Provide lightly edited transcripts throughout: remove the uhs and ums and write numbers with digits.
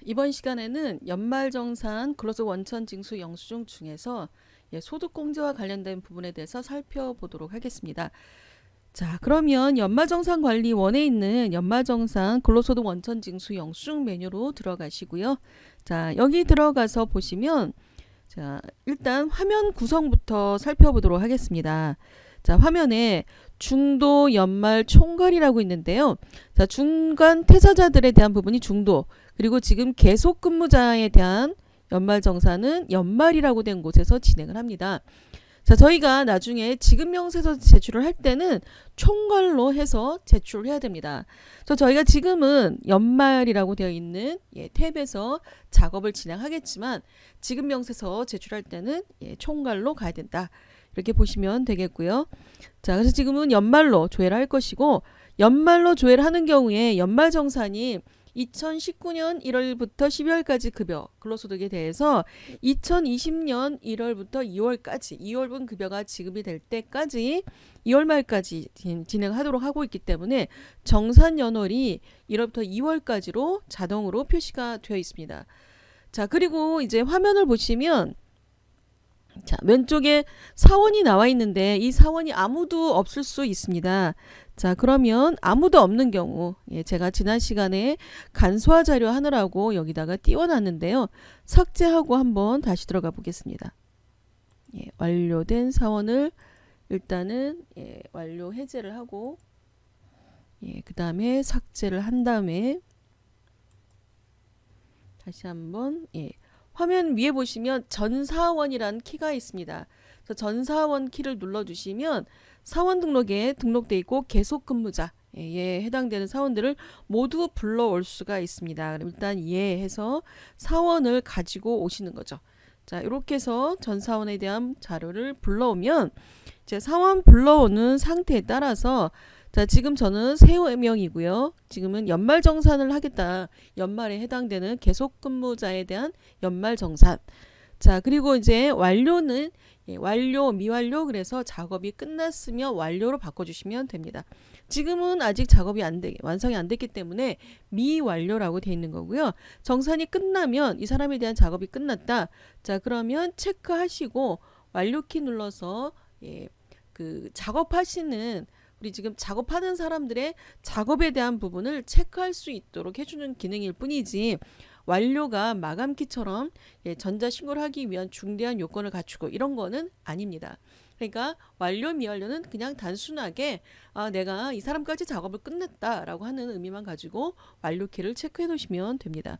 이번 시간에는 연말정산 근로소 원천징수 영수증 중에서 소득공제와 관련된 부분에 대해서 살펴보도록 하겠습니다. 자, 그러면 연말정산관리원에 있는 연말정산 근로소득 원천징수 영수증 메뉴로 들어가시고요. 자, 여기 들어가서 보시면 자, 일단 화면 구성부터 살펴보도록 하겠습니다. 자, 화면에 중도 연말 총괄이라고 있는데요. 자, 중간 퇴사자들에 대한 부분이 중도, 그리고 지금 계속 근무자에 대한 연말 정산은 연말이라고 된 곳에서 진행을 합니다. 자, 저희가 나중에 지급 명세서 제출을 할 때는 총괄로 해서 제출을 해야 됩니다. 저희가 지금은 연말이라고 되어 있는 탭에서 작업을 진행하겠지만 지급 명세서 제출할 때는 총괄로 가야 된다. 이렇게 보시면 되겠고요. 자, 그래서 지금은 연말로 조회를 할 것이고, 연말로 조회를 하는 경우에 연말정산이 2019년 1월부터 12월까지 급여 근로소득에 대해서 2020년 1월부터 2월까지 2월분 급여가 지급이 될 때까지 2월 말까지 진행하도록 하고 있기 때문에 정산 연월이 1월부터 2월까지로 자동으로 표시가 되어 있습니다. 자, 그리고 이제 화면을 보시면 자, 왼쪽에 사원이 나와 있는데 이 사원이 아무도 없을 수 있습니다. 자, 그러면 아무도 없는 경우, 제가 지난 시간에 간소화 자료 하느라고 여기다가 띄워놨는데요. 삭제하고 한번 다시 들어가 보겠습니다. 완료된 사원을 일단은 완료 해제를 하고, 그 다음에 삭제를 한 다음에 다시 한번 화면 위에 보시면 전사원이라는 키가 있습니다. 그래서 전사원 키를 눌러주시면 사원 등록에 등록돼 있고 계속 근무자에 해당되는 사원들을 모두 불러올 수가 있습니다. 그럼 일단 해서 사원을 가지고 오시는 거죠. 자, 이렇게 해서 전사원에 대한 자료를 불러오면 이제 사원 불러오는 상태에 따라서 자, 지금 저는 3명이고요. 지금은 연말정산을 하겠다. 연말에 해당되는 계속근무자에 대한 연말정산. 자, 그리고 이제 완료는 완료, 미완료, 그래서 작업이 끝났으면 완료로 바꿔주시면 됩니다. 지금은 아직 작업이 완성이 안 됐기 때문에 미완료라고 되어 있는 거고요. 정산이 끝나면 이 사람에 대한 작업이 끝났다. 자, 그러면 체크하시고 완료키 눌러서 그 작업하시는 우리 지금 작업하는 사람들의 작업에 대한 부분을 체크할 수 있도록 해주는 기능일 뿐이지 완료가 마감키처럼 전자신고를 하기 위한 중대한 요건을 갖추고 이런 거는 아닙니다. 그러니까 완료 미완료는 그냥 단순하게 내가 이 사람까지 작업을 끝냈다라고 하는 의미만 가지고 완료키를 체크해 놓으시면 됩니다.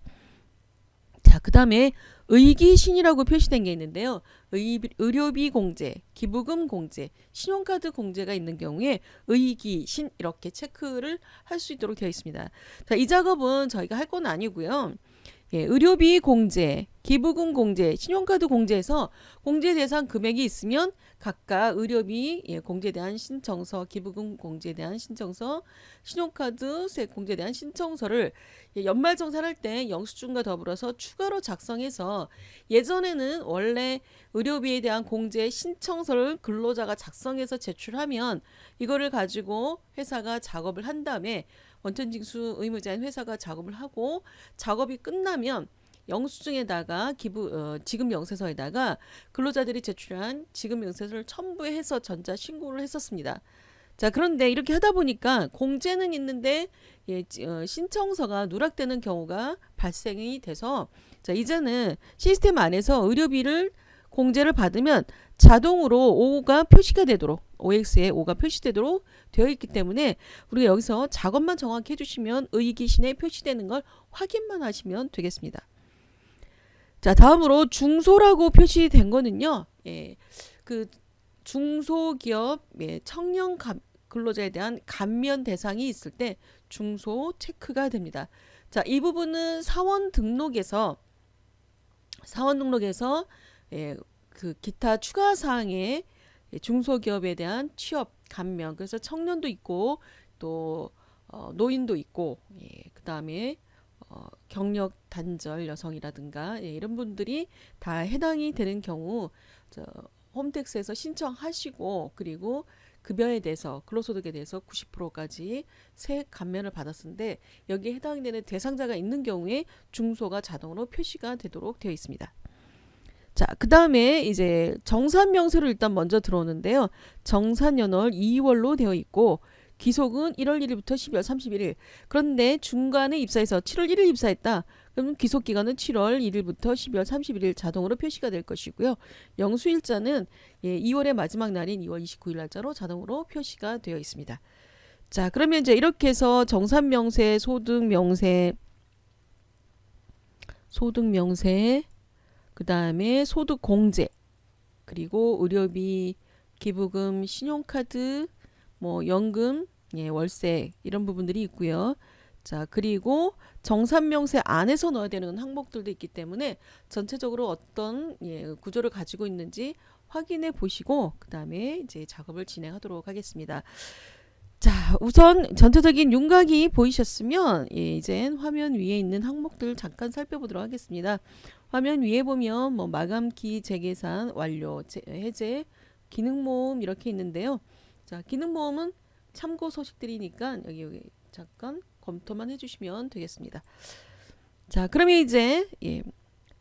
자, 그 다음에 의기신이라고 표시된 게 있는데요. 의료비 공제, 기부금 공제, 신용카드 공제가 있는 경우에 의기신 이렇게 체크를 할 수 있도록 되어 있습니다. 자, 이 작업은 저희가 할 건 아니고요. 의료비 공제, 기부금 공제, 신용카드 공제에서 공제 대상 금액이 있으면 각각 의료비 공제에 대한 신청서, 기부금 공제에 대한 신청서, 신용카드 공제에 대한 신청서를 연말정산할 때 영수증과 더불어서 추가로 작성해서 예전에는 원래 의료비에 대한 공제 신청서를 근로자가 작성해서 제출하면 이거를 가지고 회사가 작업을 한 다음에 원천징수 의무자인 회사가 작업을 하고 작업이 끝나면 영수증에다가 지급 명세서에다가 근로자들이 제출한 지급 명세서를 첨부해서 전자 신고를 했었습니다. 자, 그런데 이렇게 하다 보니까 공제는 있는데 신청서가 누락되는 경우가 발생이 돼서 자, 이제는 시스템 안에서 의료비를 공제를 받으면 자동으로 5가 표시가 되도록 OX에 5가 표시되도록 되어 있기 때문에 우리가 여기서 작업만 정확히 해주시면 의기신에 표시되는 걸 확인만 하시면 되겠습니다. 자, 다음으로 중소라고 표시된 거는요. 그 중소기업 청년 근로자에 대한 감면 대상이 있을 때 중소 체크가 됩니다. 자, 이 부분은 사원 등록에서 그 기타 추가 사항에 중소기업에 대한 취업 감면, 그래서 청년도 있고 또 노인도 있고 그 다음에 경력 단절 여성이라든가 이런 분들이 다 해당이 되는 경우 홈택스에서 신청하시고 그리고 급여에 대해서 근로소득에 대해서 90%까지 세액 감면을 받았는데 여기에 해당되는 대상자가 있는 경우에 중소가 자동으로 표시가 되도록 되어 있습니다. 자, 그 다음에 이제 정산명세로 일단 먼저 들어오는데요. 정산연월 2월로 되어 있고 기속은 1월 1일부터 12월 31일. 그런데 중간에 입사해서 7월 1일 입사했다. 그럼 기속기간은 7월 1일부터 12월 31일 자동으로 표시가 될 것이고요. 영수일자는 2월의 마지막 날인 2월 29일 날짜로 자동으로 표시가 되어 있습니다. 자, 그러면 이제 이렇게 해서 정산명세, 소득명세, 그 다음에 소득공제, 그리고 의료비, 기부금, 신용카드, 뭐 연금, 월세 이런 부분들이 있고요. 자, 그리고 정산명세 안에서 넣어야 되는 항목들도 있기 때문에 전체적으로 어떤 구조를 가지고 있는지 확인해 보시고 그 다음에 이제 작업을 진행하도록 하겠습니다. 자, 우선 전체적인 윤곽이 보이셨으면 이제 화면 위에 있는 항목들 잠깐 살펴보도록 하겠습니다. 화면 위에 보면 뭐 마감키, 재계산, 완료, 해제, 기능모음 이렇게 있는데요. 자, 기능모음은 참고 소식들이니까 여기 잠깐 검토만 해주시면 되겠습니다. 자, 그러면 이제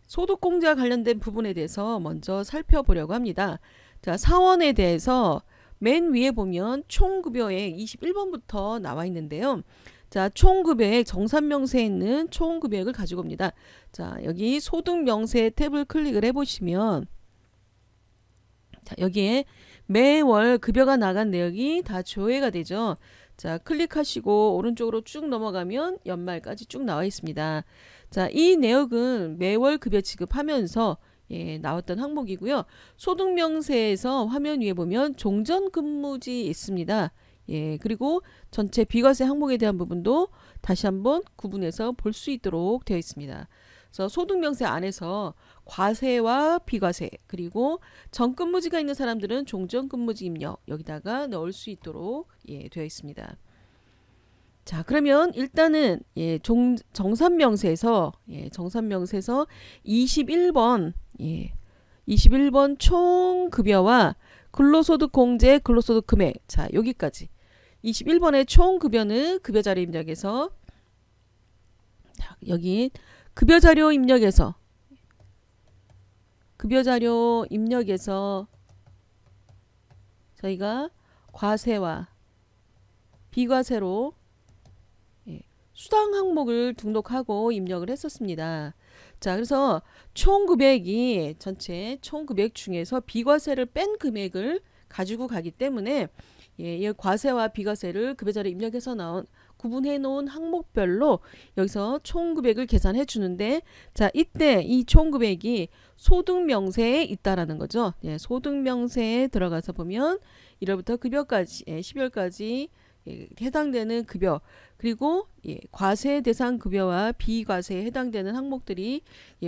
소득공제와 관련된 부분에 대해서 먼저 살펴보려고 합니다. 자, 사원에 대해서 맨 위에 보면 총급여액 21번부터 나와 있는데요. 자, 총급여액 정산명세에 있는 총급여액을 가지고 옵니다. 자, 여기 소득명세 탭을 클릭을 해보시면 자, 여기에 매월 급여가 나간 내역이 다 조회가 되죠. 자, 클릭하시고 오른쪽으로 쭉 넘어가면 연말까지 쭉 나와 있습니다. 자, 이 내역은 매월 급여 지급하면서 나왔던 항목이고요. 소득명세에서 화면 위에 보면 종전근무지 있습니다. 그리고 전체 비과세 항목에 대한 부분도 다시 한번 구분해서 볼 수 있도록 되어 있습니다. 그래서 소득명세 안에서 과세와 비과세 그리고 전근무지가 있는 사람들은 종전근무지 입력 여기다가 넣을 수 있도록 되어 있습니다. 자, 그러면 일단은 정산명세에서 21번 21번 총급여와 근로소득공제 근로소득 금액 자, 여기까지 21번의 총급여는 급여자료 입력에서 자, 여기 급여자료 입력에서 저희가 과세와 비과세로 수당 항목을 등록하고 입력을 했었습니다. 자, 그래서 총급여액이 전체 총급여액 중에서 비과세를 뺀 금액을 가지고 가기 때문에 이 과세와 비과세를 급여자료 입력해서 구분해 놓은 항목별로 여기서 총급여액을 계산해 주는데 자, 이때 이 총급여액이 소득명세에 있다라는 거죠. 소득명세에 들어가서 보면 1월부터 급여까지 12월까지 해당되는 급여 그리고 과세 대상 급여와 비과세에 해당되는 항목들이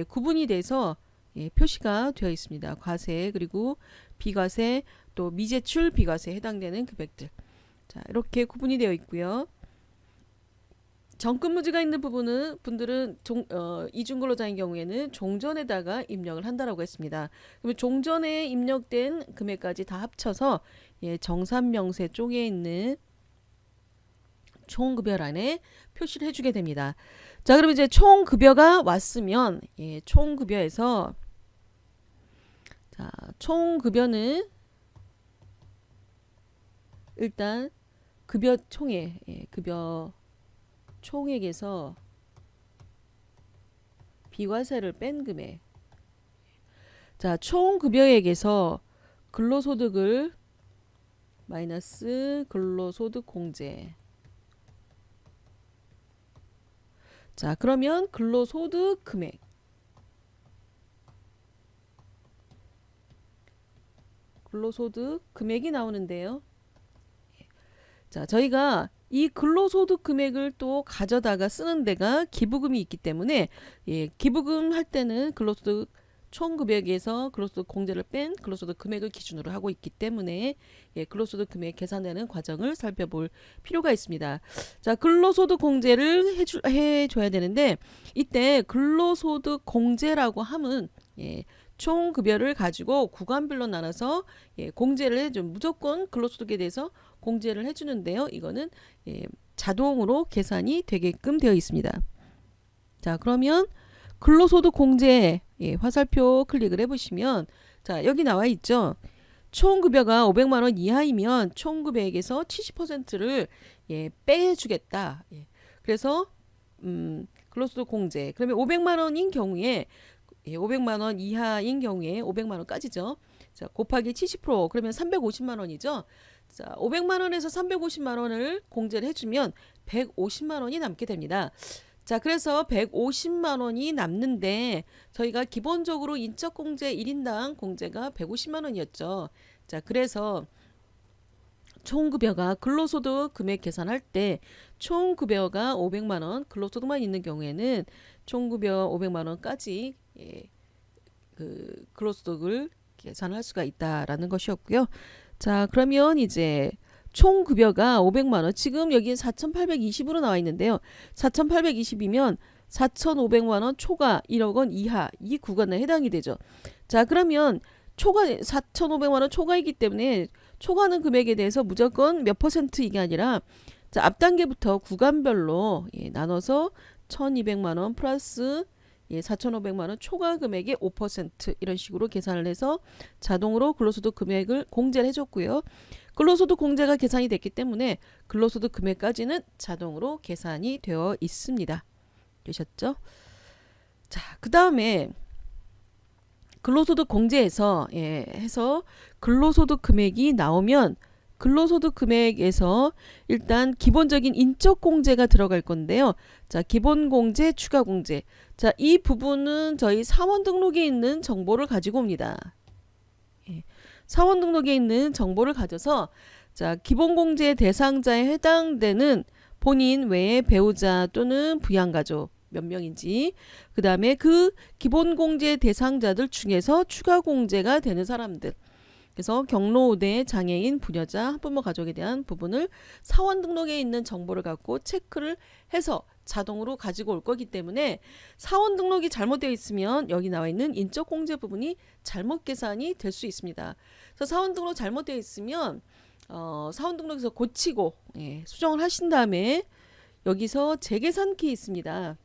구분이 돼서 표시가 되어 있습니다. 과세 그리고 비과세 또 미제출 비과세에 해당되는 금액들 자, 이렇게 구분이 되어 있고요. 전근무지가 있는 분들은 이중근로자인 경우에는 종전에다가 입력을 한다라고 했습니다. 그러면 종전에 입력된 금액까지 다 합쳐서 정산명세 쪽에 있는 총급여란에 표시를 해주게 됩니다. 자, 그럼 이제 총급여가 왔으면 총급여에서 자, 총급여는 일단 급여 총액 급여 총액에서 비과세를 뺀 금액 자, 총급여액에서 근로소득을 마이너스 근로소득공제 자, 그러면 근로소득 금액 근로소득 금액이 나오는데요. 자, 저희가 이 근로소득 금액을 또 가져다가 쓰는 데가 기부금이 있기 때문에 기부금 할 때는 근로소득 총급여액에서 근로소득 공제를 뺀 근로소득 금액을 기준으로 하고 있기 때문에 근로소득 금액 계산되는 과정을 살펴볼 필요가 있습니다. 자, 근로소득 공제를 해줘야 되는데 이때 근로소득 공제라고 하면 총 급여를 가지고 구간별로 나눠서 공제를 해줘. 무조건 근로소득에 대해서 공제를 해주는데요. 이거는 자동으로 계산이 되게끔 되어 있습니다. 자, 그러면 근로소득 공제 화살표 클릭을 해보시면 자, 여기 나와 있죠. 총 급여가 500만 원 이하이면 총 급여액에서 70%를 빼주겠다. 그래서 근로소득 공제. 그러면 500만 원인 경우에 500만 원 이하인 경우에 500만 원까지죠. 자, 곱하기 70% 그러면 350만 원이죠. 자, 500만 원에서 350만 원을 공제를 해주면 150만 원이 남게 됩니다. 자, 그래서 150만 원이 남는데 저희가 기본적으로 인적공제 1인당 공제가 150만 원이었죠. 자, 그래서 총급여가 근로소득 금액 계산할 때 총급여가 500만 원, 근로소득만 있는 경우에는 총급여 500만 원까지 그 근로소득을 계산할 수가 있다라는 것이었고요. 자, 그러면 이제 총급여가 500만 원. 지금 여기 4,820으로 나와 있는데요. 4,820이면 4,500만 원 초과 1억 원 이하 이 구간에 해당이 되죠. 자, 그러면 초과 4,500만 원 초과이기 때문에 초과하는 금액에 대해서 무조건 몇 퍼센트 이게 아니라 자, 앞 단계부터 구간별로 나눠서 1,200만 원 플러스 4,500만 원 초과 금액의 5% 이런 식으로 계산을 해서 자동으로 근로소득 금액을 공제를 해줬고요. 근로소득 공제가 계산이 됐기 때문에 근로소득 금액까지는 자동으로 계산이 되어 있습니다. 되셨죠? 자, 그 다음에 근로소득 공제에서 해서 근로소득 금액이 나오면 근로소득 금액에서 일단 기본적인 인적공제가 들어갈 건데요. 자, 기본공제, 추가공제. 자, 이 부분은 저희 사원 등록에 있는 정보를 가지고 옵니다. 사원 등록에 있는 정보를 가져서 자, 기본공제 대상자에 해당되는 본인 외에 배우자 또는 부양가족 몇 명인지 그 다음에 그 기본공제 대상자들 중에서 추가공제가 되는 사람들 그래서 경로우대 장애인 부녀자 학부모 가족에 대한 부분을 사원 등록에 있는 정보를 갖고 체크를 해서 자동으로 가지고 올 거기 때문에 사원 등록이 잘못되어 있으면 여기 나와 있는 인적공제 부분이 잘못 계산이 될 수 있습니다. 그래서 사원 등록 잘못되어 있으면 사원 등록에서 고치고 수정을 하신 다음에 여기서 재계산키 있습니다.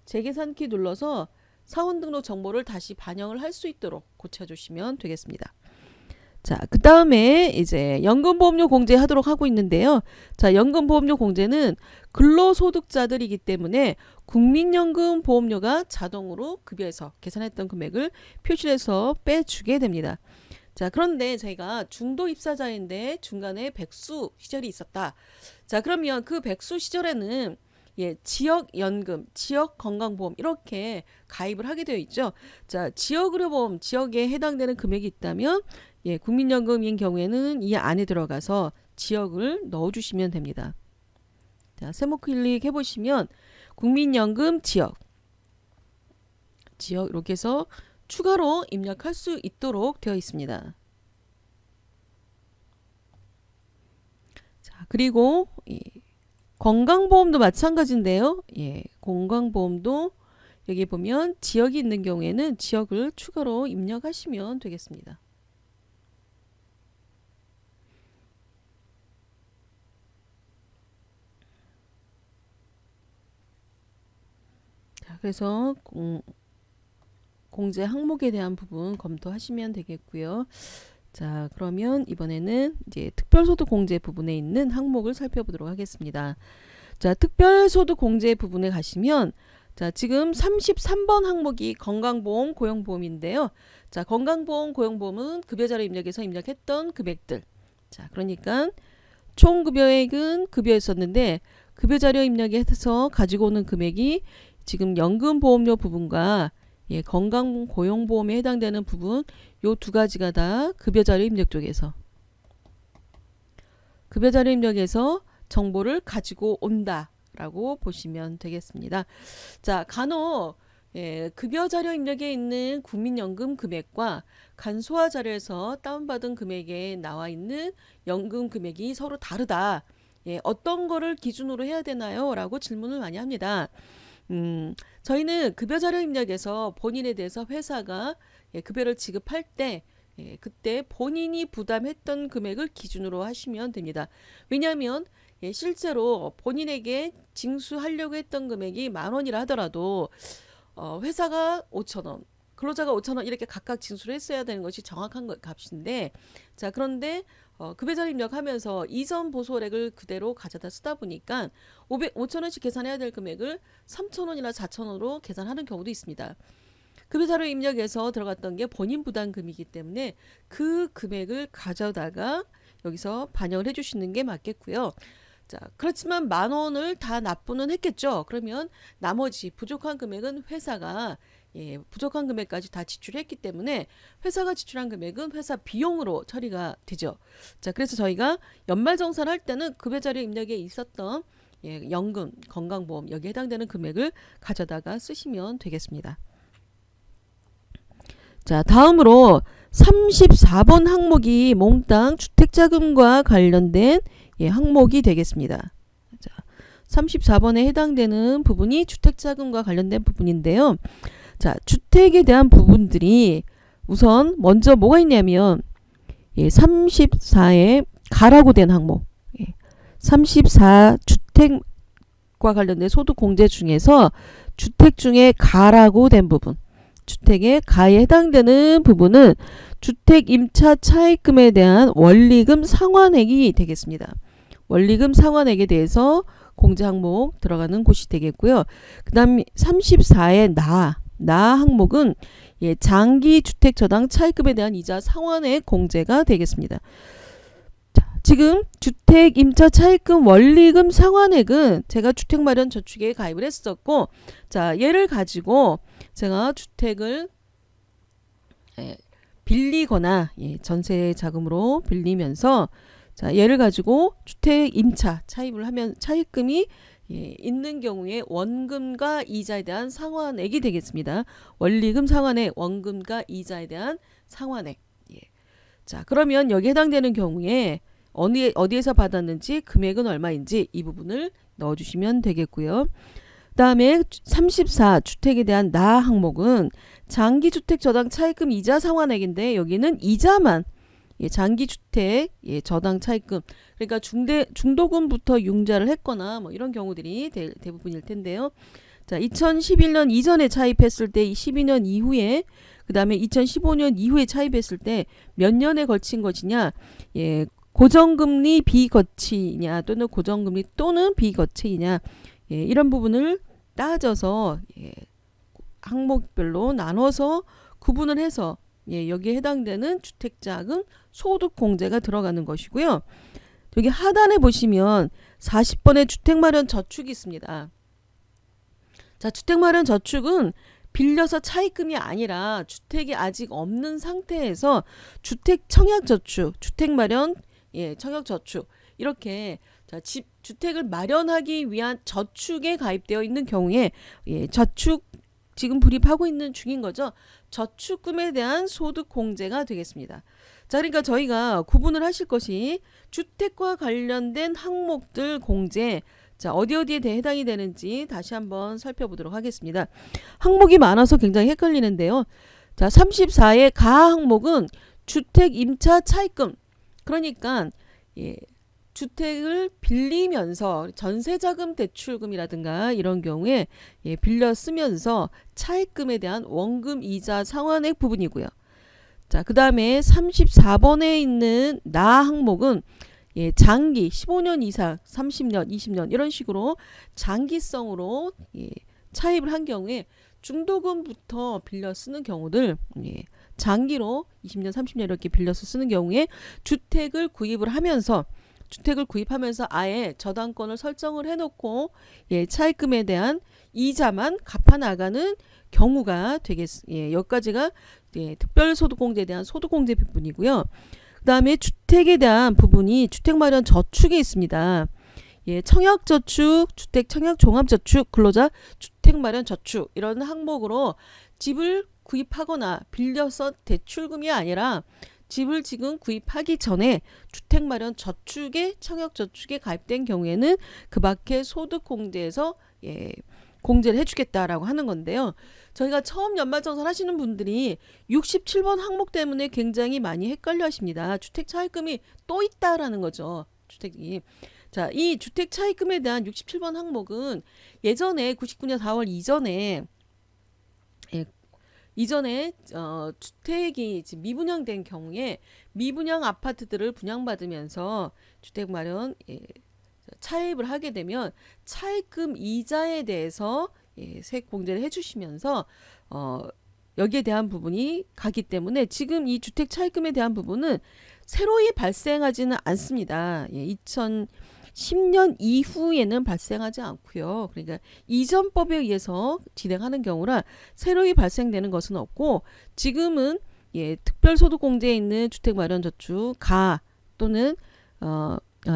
재계산키 눌러서 사원 등록 정보를 다시 반영을 할 수 있도록 고쳐주시면 되겠습니다. 자, 그 다음에 이제 연금보험료 공제하도록 하고 있는데요. 자, 연금보험료 공제는 근로소득자들이기 때문에 국민연금 보험료가 자동으로 급여에서 계산했던 금액을 표시해서 빼주게 됩니다. 자, 그런데 저희가 중도 입사자인데 중간에 백수 시절이 있었다. 자, 그러면 그 백수 시절에는 지역연금, 지역건강보험 이렇게 가입을 하게 되어 있죠. 자, 지역의료보험, 지역에 해당되는 금액이 있다면 국민연금인 경우에는 이 안에 들어가서 지역을 넣어주시면 됩니다. 자, 세모 클릭 해보시면 국민연금 지역 이렇게 해서 추가로 입력할 수 있도록 되어 있습니다. 자, 그리고 건강보험도 마찬가지인데요. 건강보험도 여기 보면 지역이 있는 경우에는 지역을 추가로 입력하시면 되겠습니다. 자, 그래서 공제 항목에 대한 부분 검토하시면 되겠고요. 자, 그러면 이번에는 이제 특별소득 공제 부분에 있는 항목을 살펴보도록 하겠습니다. 자, 특별소득 공제 부분에 가시면 자, 지금 33번 항목이 건강보험, 고용보험인데요. 자, 건강보험, 고용보험은 급여자료 입력에서 입력했던 금액들. 자, 그러니까 총 급여액은 급여였었는데 급여자료 입력해서 가지고 오는 금액이 지금 연금보험료 부분과 건강 고용보험에 해당되는 부분 요 두 가지가 다 급여자료 입력 쪽에서 급여자료 입력에서 정보를 가지고 온다라고 보시면 되겠습니다. 자, 간혹 급여자료 입력에 있는 국민연금 금액과 간소화 자료에서 다운받은 금액에 나와 있는 연금 금액이 서로 다르다. 어떤 거를 기준으로 해야 되나요? 라고 질문을 많이 합니다. 저희는 급여 자료 입력에서 본인에 대해서 회사가 급여를 지급할 때 그때 본인이 부담했던 금액을 기준으로 하시면 됩니다. 왜냐하면 실제로 본인에게 징수하려고 했던 금액이 10,000원이라 하더라도 회사가 5,000원, 근로자가 5,000원 이렇게 각각 징수를 했어야 되는 것이 정확한 값인데, 자 그런데 급여 자료 입력하면서 이전 보소액을 그대로 가져다 쓰다 보니까 5,000원씩 계산해야 될 금액을 3,000원이나 4,000원으로 계산하는 경우도 있습니다. 급여 자료 입력에서 들어갔던 게 본인 부담금이기 때문에 그 금액을 가져다가 여기서 반영을 해주시는 게 맞겠고요. 자, 그렇지만 10,000원을 다 납부는 했겠죠. 그러면 나머지 부족한 금액은 회사가 부족한 금액까지 다 지출했기 때문에 회사가 지출한 금액은 회사 비용으로 처리가 되죠. 자, 그래서 저희가 연말정산할 때는 급여 자료 입력에 있었던 연금, 건강보험 여기에 해당되는 금액을 가져다가 쓰시면 되겠습니다. 자, 다음으로 34번 항목이 몽땅 주택자금과 관련된 항목이 되겠습니다. 자, 34번에 해당되는 부분이 주택자금과 관련된 부분인데요. 자, 주택에 대한 부분들이 우선 먼저 뭐가 있냐면 34에 가라고 된 항목, 34 주택과 관련된 소득 공제 중에서 주택 중에 가라고 된 부분, 주택의 가에 해당되는 부분은 주택 임차 차입금에 대한 원리금 상환액이 되겠습니다. 원리금 상환액에 대해서 공제 항목 들어가는 곳이 되겠고요. 그 다음 34의 나 항목은 장기 주택 저당 차입금에 대한 이자 상환액 공제가 되겠습니다. 자, 지금 주택 임차 차입금 원리금 상환액은 제가 주택 마련 저축에 가입을 했었고, 자 얘를 가지고 제가 주택을 빌리거나 전세 자금으로 빌리면서 자 얘를 가지고 주택 임차 차입을 하면 차입금이 있는 경우에 원금과 이자에 대한 상환액이 되겠습니다. 원리금 상환액, 원금과 이자에 대한 상환액. 자 그러면 여기 해당되는 경우에 어디에서 받았는지 금액은 얼마인지 이 부분을 넣어주시면 되겠고요. 그 다음에 34 주택에 대한 나 항목은 장기주택 저당 차입금 이자 상환액인데 여기는 이자만 장기주택 저당 차입금, 그러니까 중도금부터 융자를 했거나 뭐 이런 경우들이 대부분일 텐데요. 자 2011년 이전에 차입했을 때 12년 이후에 그 다음에 2015년 이후에 차입했을 때 몇 년에 걸친 것이냐, 고정금리 비거치냐 또는 고정금리 또는 비거치냐, 이런 부분을 따져서 항목별로 나눠서 구분을 해서 여기에 해당되는 주택자금 소득공제가 들어가는 것이고요. 여기 하단에 보시면 40번의 주택마련 저축이 있습니다. 자, 주택마련 저축은 빌려서 차입금이 아니라 주택이 아직 없는 상태에서 주택 청약저축, 주택마련 청약저축 이렇게 자, 주택을 마련하기 위한 저축에 가입되어 있는 경우에 저축 지금 불입하고 있는 중인 거죠. 저축금에 대한 소득 공제가 되겠습니다. 자, 그러니까 저희가 구분을 하실 것이 주택과 관련된 항목들 공제, 자 어디에 대해 해당이 되는지 다시 한번 살펴보도록 하겠습니다. 항목이 많아서 굉장히 헷갈리는데요. 자 34의 가 항목은 주택 임차 차입금, 그러니까 주택을 빌리면서 전세자금 대출금이라든가 이런 경우에 빌려 쓰면서 차입금에 대한 원금 이자 상환액 부분이고요. 자, 그 다음에 34번에 있는 나 항목은 장기 15년 이상 30년 20년 이런 식으로 장기성으로 차입을 한 경우에 중도금부터 빌려 쓰는 경우들, 장기로 20년 30년 이렇게 빌려서 쓰는 경우에 주택을 구입하면서 아예 저당권을 설정을 해놓고 차입금에 대한 이자만 갚아 나가는 경우가 되겠습니다. 여기까지가 특별소득공제에 대한 소득공제 부분이고요. 그 다음에 주택에 대한 부분이 주택마련 저축에 있습니다. 청약저축, 주택청약종합저축, 근로자 주택마련 저축 이런 항목으로 집을 구입하거나 빌려서 대출금이 아니라 집을 지금 구입하기 전에 주택마련 저축에 청약저축에 가입된 경우에는 그 밖에 소득공제에서 공제를 해주겠다라고 하는 건데요. 저희가 처음 연말정산 하시는 분들이 67번 항목 때문에 굉장히 많이 헷갈려 하십니다. 주택 차입금이 또 있다라는 거죠. 주택이. 자, 이 주택 차입금에 대한 67번 항목은 예전에 99년 4월 이전에 예, 이전에 주택이 미분양된 경우에 미분양 아파트들을 분양받으면서 주택 마련 차입을 하게 되면 차입금 이자에 대해서 세액 공제를 해주시면서 여기에 대한 부분이 가기 때문에 지금 이 주택 차입금에 대한 부분은 새로이 발생하지는 않습니다. 2010년 이후에는 발생하지 않고요. 그러니까 이전법에 의해서 진행하는 경우라 새로이 발생되는 것은 없고 지금은 특별소득공제에 있는 주택마련저축 가 또는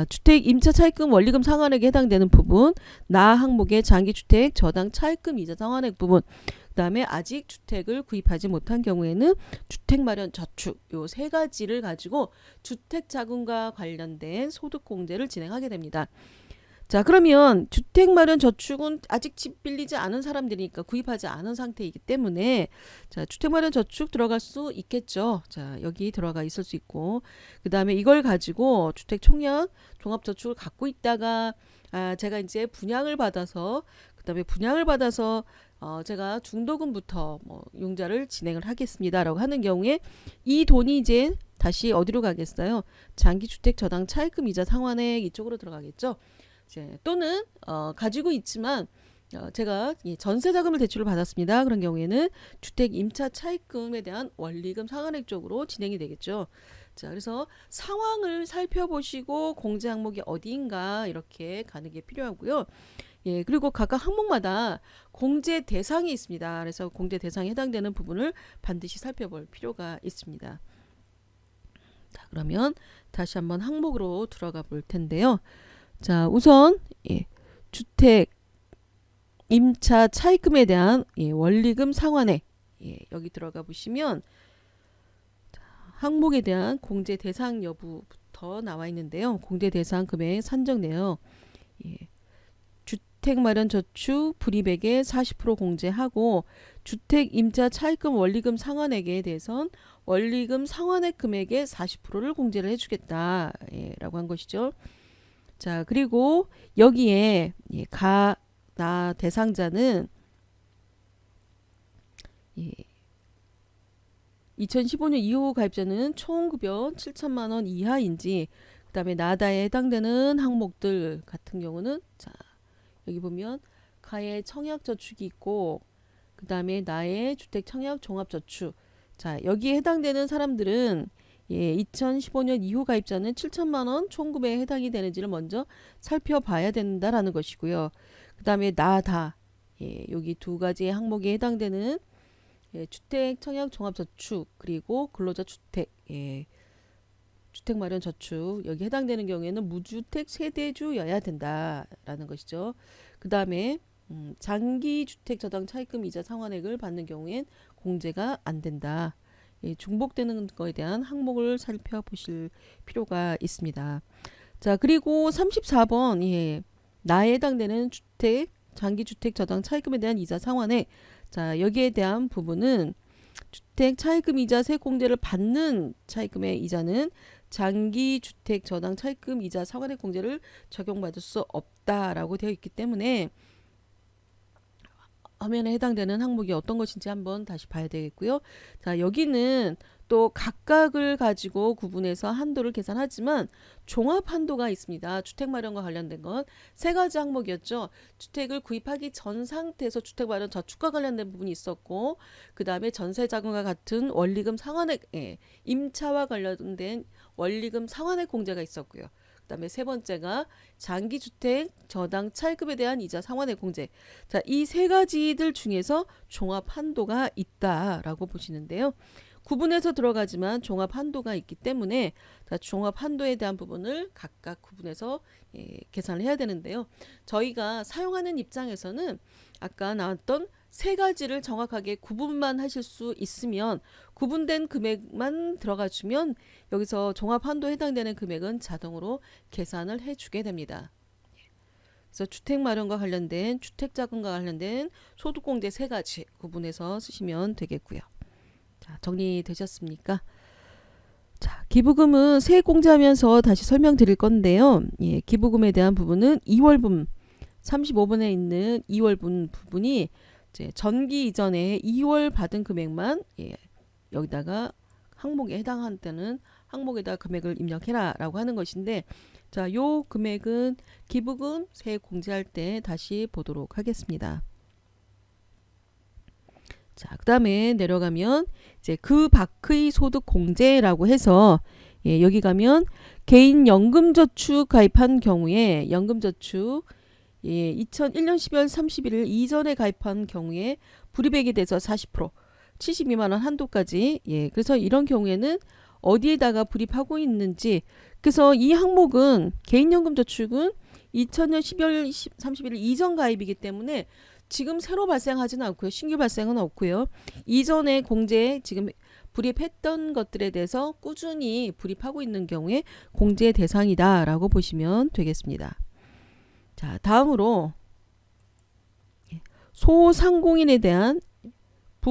주택 임차 차입금 원리금 상환액에 해당되는 부분, 나 항목의 장기주택 저당 차입금 이자 상환액 부분, 그 다음에 아직 주택을 구입하지 못한 경우에는 주택마련저축 요 세 가지를 가지고 주택자금과 관련된 소득공제를 진행하게 됩니다. 자, 그러면 주택마련저축은 아직 집 빌리지 않은 사람들이니까 구입하지 않은 상태이기 때문에 자, 주택마련저축 들어갈 수 있겠죠. 자, 여기 들어가 있을 수 있고 그 다음에 이걸 가지고 주택총량 종합저축을 갖고 있다가 제가 이제 분양을 받아서 그 다음에 분양을 받아서 제가 중도금부터 융자를 진행을 하겠습니다라고 하는 경우에 이 돈이 이제 다시 어디로 가겠어요? 장기주택 저당 차입금 이자 상환액 이쪽으로 들어가겠죠. 또는 가지고 있지만 제가 전세자금을 대출을 받았습니다. 그런 경우에는 주택 임차 차입금에 대한 원리금 상환액 쪽으로 진행이 되겠죠. 자, 그래서 상황을 살펴보시고 공제 항목이 어디인가 이렇게 가는 게 필요하고요. 그리고 각각 항목마다 공제 대상이 있습니다. 그래서 공제 대상에 해당되는 부분을 반드시 살펴볼 필요가 있습니다. 자, 그러면 다시 한번 항목으로 들어가 볼 텐데요. 자, 우선 주택 임차 차입금에 대한 원리금 상환액 여기 들어가 보시면 항목에 대한 공제 대상 여부부터 나와 있는데요. 공제 대상 금액 산정 내역 주택마련저축 불입액에 40% 공제하고 주택 임차 차입금 원리금 상환액에 대해선 원리금 상환액 금액의 40%를 공제를 해주겠다 라고 한 것이죠. 자, 그리고 여기에 나 대상자는 2015년 이후 가입자는 총 급여 7천만 원 이하인지 그 다음에 나다에 해당되는 항목들 같은 경우는 자, 여기 보면 가의 청약저축이 있고 그 다음에 나의 주택 청약 종합저축 자, 여기에 해당되는 사람들은 2015년 이후 가입자는 7천만 원 총급에 해당이 되는지를 먼저 살펴봐야 된다라는 것이고요. 그 다음에 나다 여기 두 가지의 항목에 해당되는 주택 청약 종합저축 그리고 근로자 주택 주택마련저축 여기 해당되는 경우에는 무주택 세대주여야 된다라는 것이죠. 그 다음에 장기주택 저당 차입금 이자 상환액을 받는 경우엔 공제가 안 된다. 중복되는 것에 대한 항목을 살펴보실 필요가 있습니다. 자, 그리고 34번 나에 해당되는 주택 장기주택 저당 차입금에 대한 이자 상환액 자, 여기에 대한 부분은 주택 차입금 이자 세액 공제를 받는 차입금의 이자는 장기주택 저당 차입금 이자 상환액 공제를 적용받을 수 없다라고 되어 있기 때문에 화면에 해당되는 항목이 어떤 것인지 한번 다시 봐야 되겠고요. 자, 여기는 또 각각을 가지고 구분해서 한도를 계산하지만 종합 한도가 있습니다. 주택 마련과 관련된 건 세 가지 항목이었죠. 주택을 구입하기 전 상태에서 주택 마련 저축과 관련된 부분이 있었고 그 다음에 전세자금과 같은 원리금 상환액 임차와 관련된 원리금 상환액 공제가 있었고요. 그 다음에 세 번째가 장기주택 저당 차입금에 대한 이자 상환액 공제. 자, 이 세 가지들 중에서 종합 한도가 있다라고 보시는데요. 구분해서 들어가지만 종합 한도가 있기 때문에 자, 종합 한도에 대한 부분을 각각 구분해서 계산을 해야 되는데요. 저희가 사용하는 입장에서는 아까 나왔던 세 가지를 정확하게 구분만 하실 수 있으면 구분된 금액만 들어가 주면 여기서 종합 한도에 해당되는 금액은 자동으로 계산을 해주게 됩니다. 그래서 주택 마련과 관련된 주택 자금과 관련된 소득공제 세 가지 구분해서 쓰시면 되겠고요. 자, 정리되셨습니까? 자, 기부금은 세액공제하면서 다시 설명드릴 건데요. 예, 기부금에 대한 부분은 2월분 35분에 있는 2월분 부분이 이제 전기 이전에 2월 받은 금액만 여기다가 항목에 해당한다는 항목에다 금액을 입력해라라고 하는 것인데, 자, 요 금액은 기부금 세액 공제할 때 다시 보도록 하겠습니다. 자, 그다음에 내려가면 이제 그 밖의 소득 공제라고 해서 여기 가면 개인 연금저축 가입한 경우에 연금저축 2001년 12월 31일 이전에 가입한 경우에 불이백이 돼서 40% 72만 원 한도까지. 그래서 이런 경우에는 어디에다가 불입하고 있는지, 그래서 이 항목은 개인연금저축은 2000년 12월 31일 이전 가입이기 때문에 지금 새로 발생하지는 않고요. 신규 발생은 없고요. 이전에 공제에 지금 불입했던 것들에 대해서 꾸준히 불입하고 있는 경우에 공제 대상이다라고 보시면 되겠습니다. 자, 다음으로 소상공인에 대한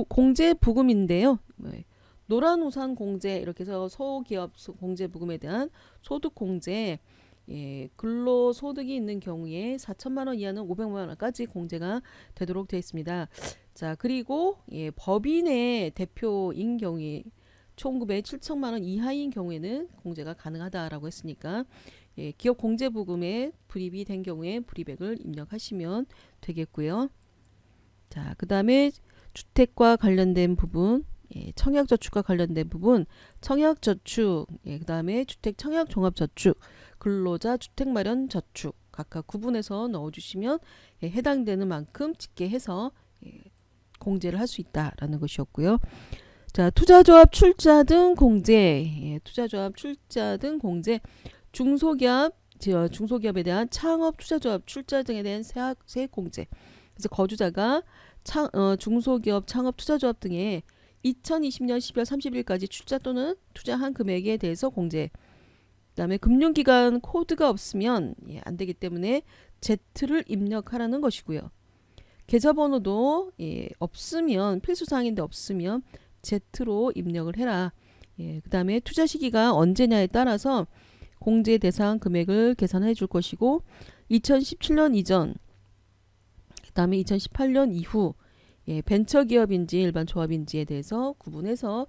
공제 부금인데요. 노란우산 공제 이렇게 해서 소기업 공제 부금에 대한 소득 공제, 근로소득이 있는 경우에 4천만 원 이하는 500만 원까지 공제가 되도록 되어 있습니다. 자, 그리고 법인의 대표인 경우에 총급의 7천만 원 이하인 경우에는 공제가 가능하다라고 했으니까 기업 공제 부금에 불입이 된 경우에 불이백을 입력하시면 되겠고요. 자, 그 다음에 주택과 관련된 부분, 청약저축과 관련된 부분, 청약저축, 그 다음에 주택 청약종합저축, 근로자 주택마련저축 각각 구분해서 넣어주시면 해당되는 만큼 집계해서 공제를 할 수 있다라는 것이었고요. 자, 투자조합 출자 등 공제, 투자조합 출자 등 공제, 중소기업에 대한 창업 투자조합 출자 등에 대한 세액 공제. 그래서 거주자가 중소기업 창업 투자조합 등에 2020년 12월 30일까지 출자 또는 투자한 금액에 대해서 공제. 그다음에 금융기관 코드가 없으면 안 되기 때문에 Z를 입력하라는 것이고요. 계좌번호도 없으면 필수사항인데 없으면 Z로 입력을 해라. 그다음에 투자 시기가 언제냐에 따라서 공제 대상 금액을 계산해 줄 것이고 2017년 이전, 그다음에 2018년 이후 벤처기업인지 일반 조합인지에 대해서 구분해서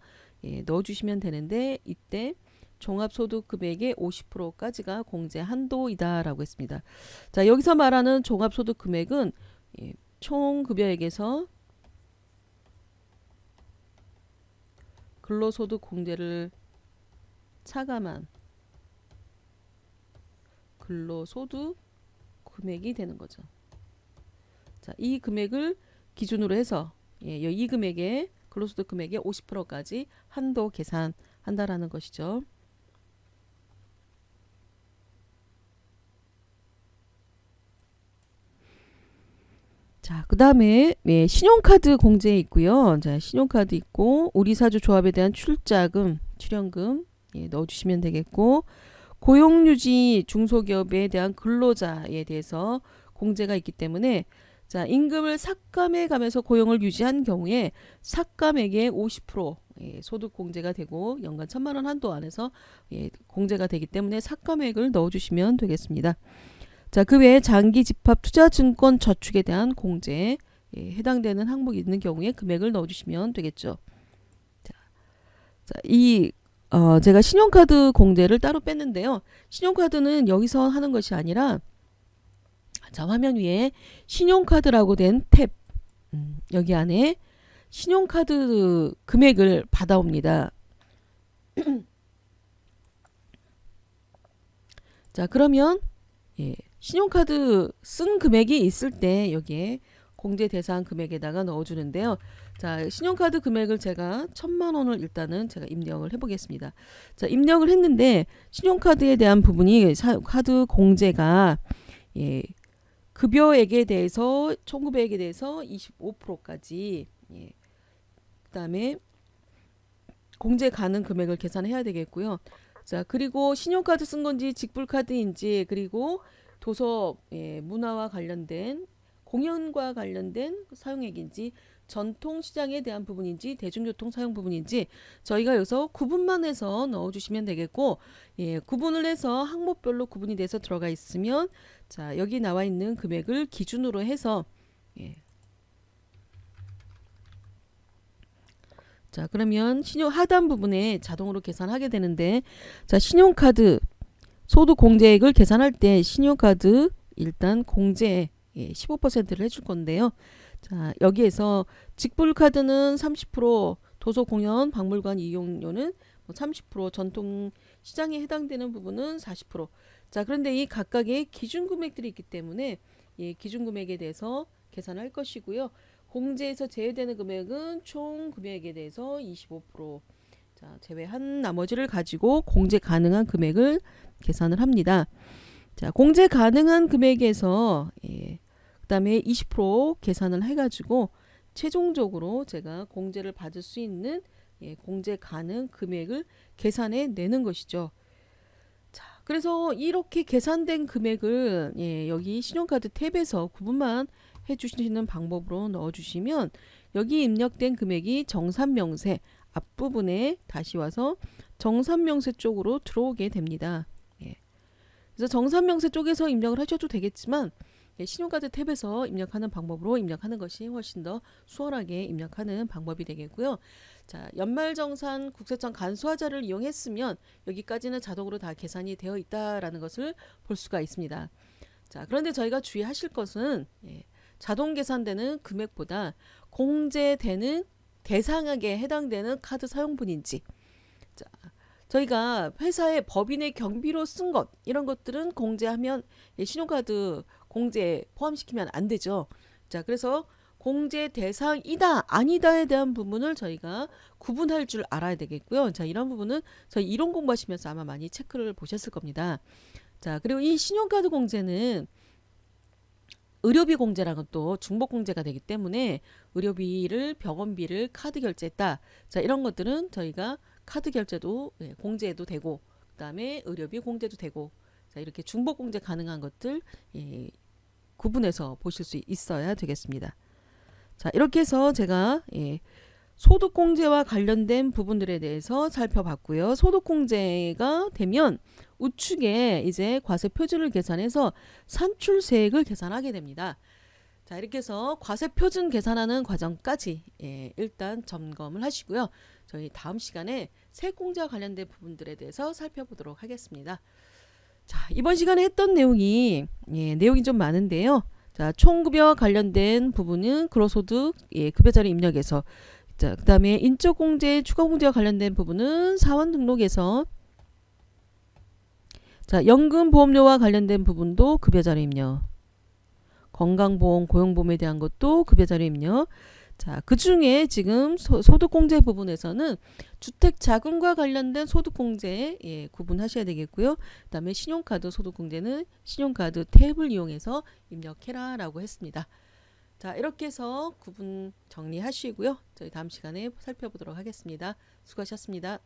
넣어주시면 되는데, 이때 종합소득 금액의 50%까지가 공제 한도이다라고 했습니다. 자, 여기서 말하는 종합소득 금액은 총 급여액에서 근로소득 공제를 차감한 근로소득 금액이 되는 거죠. 자, 이 금액을 기준으로 해서 이 금액의 근로소득 금액의 50%까지 한도 계산한다라는 것이죠. 자, 그 다음에 신용카드 공제 있고요. 자, 신용카드 있고 우리사주 조합에 대한 출자금, 출연금 넣어주시면 되겠고, 고용유지 중소기업에 대한 근로자에 대해서 공제가 있기 때문에, 자, 임금을 삭감해 가면서 고용을 유지한 경우에 삭감액의 50% 소득 공제가 되고 연간 1,000만 원 한도 안에서 공제가 되기 때문에 삭감액을 넣어주시면 되겠습니다. 자, 그 외에 장기 집합 투자증권 저축에 대한 공제에 해당되는 항목이 있는 경우에 금액을 넣어주시면 되겠죠. 자, 제가 신용카드 공제를 따로 뺐는데요. 신용카드는 여기서 하는 것이 아니라, 자, 화면 위에 신용카드라고 된 탭, 여기 안에 신용카드 금액을 받아옵니다. 자, 그러면 신용카드 쓴 금액이 있을 때 여기에 공제 대상 금액에다가 넣어주는데요. 자, 신용카드 금액을 제가 1,000만 원을 일단은 제가 입력을 해보겠습니다. 자, 입력을 했는데 신용카드에 대한 부분이 카드 공제가 급여액에 대해서 총급여액에 대해서 25%까지, 그 다음에 공제 가능 금액을 계산해야 되겠고요. 자, 그리고 신용카드 쓴 건지 직불카드인지, 그리고 도서 문화와 관련된 공연과 관련된 사용액인지 전통 시장에 대한 부분인지 대중교통 사용 부분인지 저희가 여기서 구분만 해서 넣어주시면 되겠고 구분을 해서 항목별로 구분이 돼서 들어가 있으면 자 여기 나와 있는 금액을 기준으로 해서 자 그러면 신용 하단 부분에 자동으로 계산하게 되는데 자 신용카드 소득 공제액을 계산할 때 신용카드 일단 공제 15%를 해줄 건데요. 자 여기에서 직불카드는 30% 도서 공연 박물관 이용료는 30% 전통 시장에 해당되는 부분은 40%. 자 그런데 이 각각의 기준 금액들이 있기 때문에 기준 금액에 대해서 계산할 것이고요. 공제에서 제외되는 금액은 총 금액에 대해서 25% 자, 제외한 나머지를 가지고 공제 가능한 금액을 계산을 합니다. 자, 공제 가능한 금액에서 그다음에 20% 계산을 해가지고 최종적으로 제가 공제를 받을 수 있는 공제 가능 금액을 계산해 내는 것이죠. 자, 그래서 이렇게 계산된 금액을 여기 신용카드 탭에서 구분만 해주시는 방법으로 넣어주시면 여기 입력된 금액이 정산명세 앞부분에 다시 와서 정산명세 쪽으로 들어오게 됩니다. 그래서 정산명세 쪽에서 입력을 하셔도 되겠지만 신용카드 탭에서 입력하는 방법으로 입력하는 것이 훨씬 더 수월하게 입력하는 방법이 되겠고요. 자, 연말정산 국세청 간수화자를 이용했으면 여기까지는 자동으로 다 계산이 되어 있다라는 것을 볼 수가 있습니다. 자, 그런데 저희가 주의하실 것은 자동 계산되는 금액보다 공제되는 대상액에 해당되는 카드 사용분인지 자, 저희가 회사의 법인의 경비로 쓴 것 이런 것들은 공제하면 신용카드 공제 포함시키면 안 되죠. 자 그래서 공제 대상이다 아니다에 대한 부분을 저희가 구분할 줄 알아야 되겠고요. 자 이런 부분은 저희 이론 공부하시면서 아마 많이 체크를 보셨을 겁니다. 자 그리고 이 신용카드 공제는 의료비 공제랑은 또 중복 공제가 되기 때문에 의료비를 병원비를 카드 결제했다. 자 이런 것들은 저희가 카드 결제도 공제도 되고 그다음에 의료비 공제도 되고 자 이렇게 중복 공제 가능한 것들 구분해서 보실 수 있어야 되겠습니다. 자 이렇게 해서 제가 소득공제와 관련된 부분들에 대해서 살펴봤고요. 소득공제가 되면 우측에 이제 과세표준을 계산해서 산출세액을 계산하게 됩니다. 자 이렇게 해서 과세표준 계산하는 과정까지 일단 점검을 하시고요. 저희 다음 시간에 세액공제와 관련된 부분들에 대해서 살펴보도록 하겠습니다. 자 이번 시간에 했던 내용이 내용이 좀 많은데요. 자 총급여 관련된 부분은 근로소득 급여자료 입력에서 자 그다음에 인적공제 추가공제와 관련된 부분은 사원 등록에서 자 연금보험료와 관련된 부분도 급여자료 입력 건강보험 고용보험에 대한 것도 급여자료 입력 자 그중에 지금 소득공제 부분에서는 주택자금과 관련된 소득공제 구분하셔야 되겠고요. 그 다음에 신용카드 소득공제는 신용카드 탭을 이용해서 입력해라 라고 했습니다. 자 이렇게 해서 구분 정리하시고요. 저희 다음 시간에 살펴보도록 하겠습니다. 수고하셨습니다.